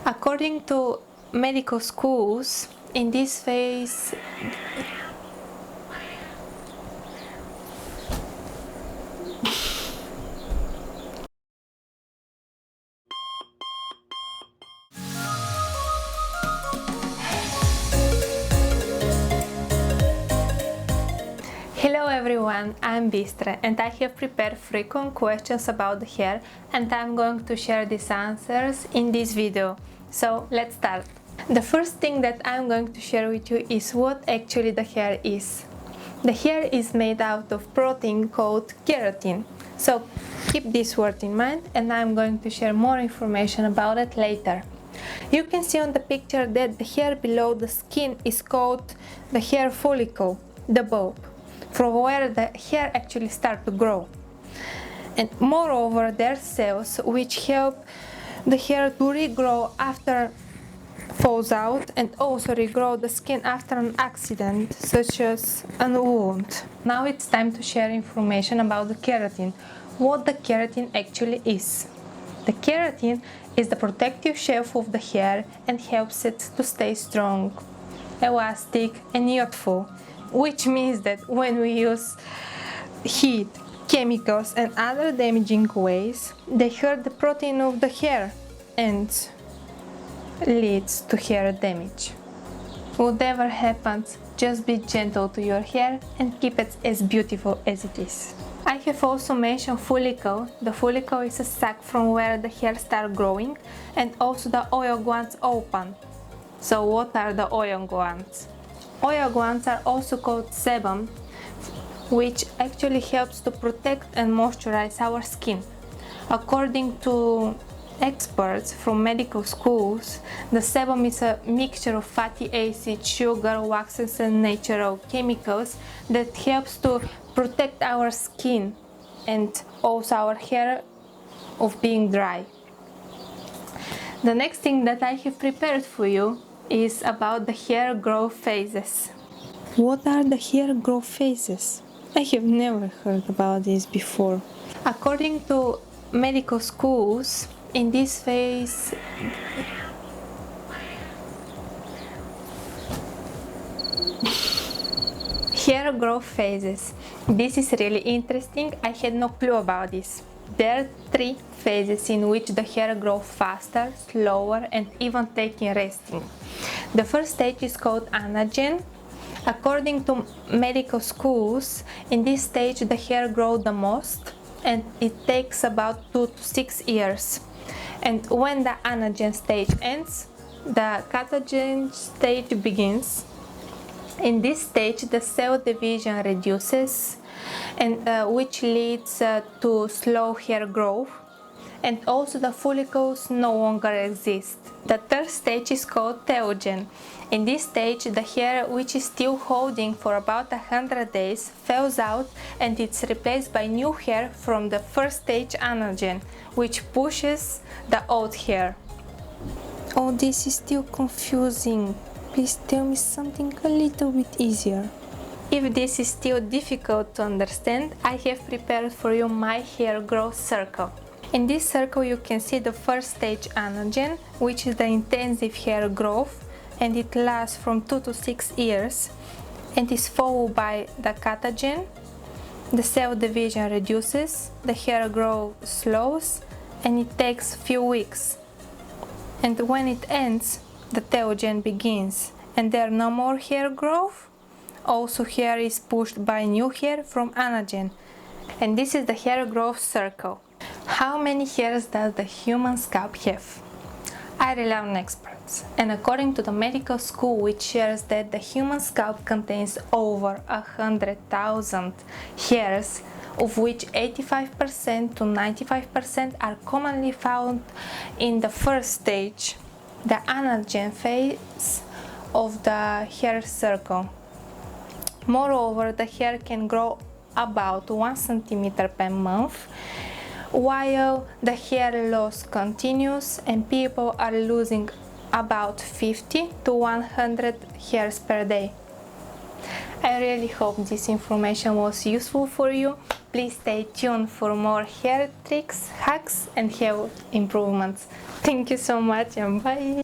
According to medical schools, in this phase Hello everyone, I'm Bistra and I have prepared frequent questions about the hair and I'm going to share these answers in this video. So let's start. The first thing that I'm going to share with you is what actually the hair is. The hair is made out of protein called keratin. So keep this word in mind and I'm going to share more information about it later. You can see on the picture that the hair below the skin is called the hair follicle, the bulb, from where the hair actually starts to grow. And moreover, there are cells which help the hair to regrow after falls out and also regrow the skin after an accident such as a wound. Now it's time to share information about the keratin, what the keratin actually is. The keratin is the protective shelf of the hair and helps it to stay strong, elastic and youthful, which means that when we use heat, chemicals and other damaging ways, they hurt the protein of the hair and leads to hair damage. Whatever happens, just be gentle to your hair and keep it as beautiful as it is. I have also mentioned follicle. The follicle is a sac from where the hair starts growing and also the oil glands open. So what are the oil glands? Oil glands are also called sebum, which actually helps to protect and moisturize our skin. According to experts from medical schools, the sebum is a mixture of fatty acids, sugar, waxes and natural chemicals that helps to protect our skin and also our hair of being dry. The next thing that I have prepared for you is about the hair growth phases. What are the hair growth phases? I have never heard about this before. According to medical schools, in this phase hair growth phases. This is really interesting. I had no clue about this. There are 3 phases in which the hair grows faster, slower and even taking resting. The first stage is called anagen. According to medical schools, in this stage the hair grows the most and it takes about 2 to 6 years. And when the anagen stage ends, the catagen stage begins. In this stage the cell division reduces, and which leads to slow hair growth, and also the follicles no longer exist. The third stage is called telogen. In this stage the hair, which is still holding for about 100 days, falls out and it's replaced by new hair from the first stage anagen, which pushes the old hair. Oh, this is still confusing. Please tell me something a little bit easier. If this is still difficult to understand, I have prepared for you my hair growth circle. In this circle you can see the first stage anagen, which is the intensive hair growth, and it lasts from 2 to 6 years, and is followed by the catagen. The cell division reduces, the hair growth slows, and it takes few weeks. And when it ends, the telogen begins, and there are no more hair growth. Also hair is pushed by new hair from anagen, and this is the hair growth circle. How many hairs does the human scalp have? I rely on experts, and according to the medical school, which shares that the human scalp contains over 100,000 hairs, of which 85% to 95% are commonly found in the first stage, the anagen phase of the hair circle. Moreover, the hair can grow about 1 centimeter per month, while the hair loss continues and people are losing about 50 to 100 hairs per day. I really hope this information was useful for you. Please stay tuned for more hair tricks, hacks and hair improvements. Thank you so much and bye!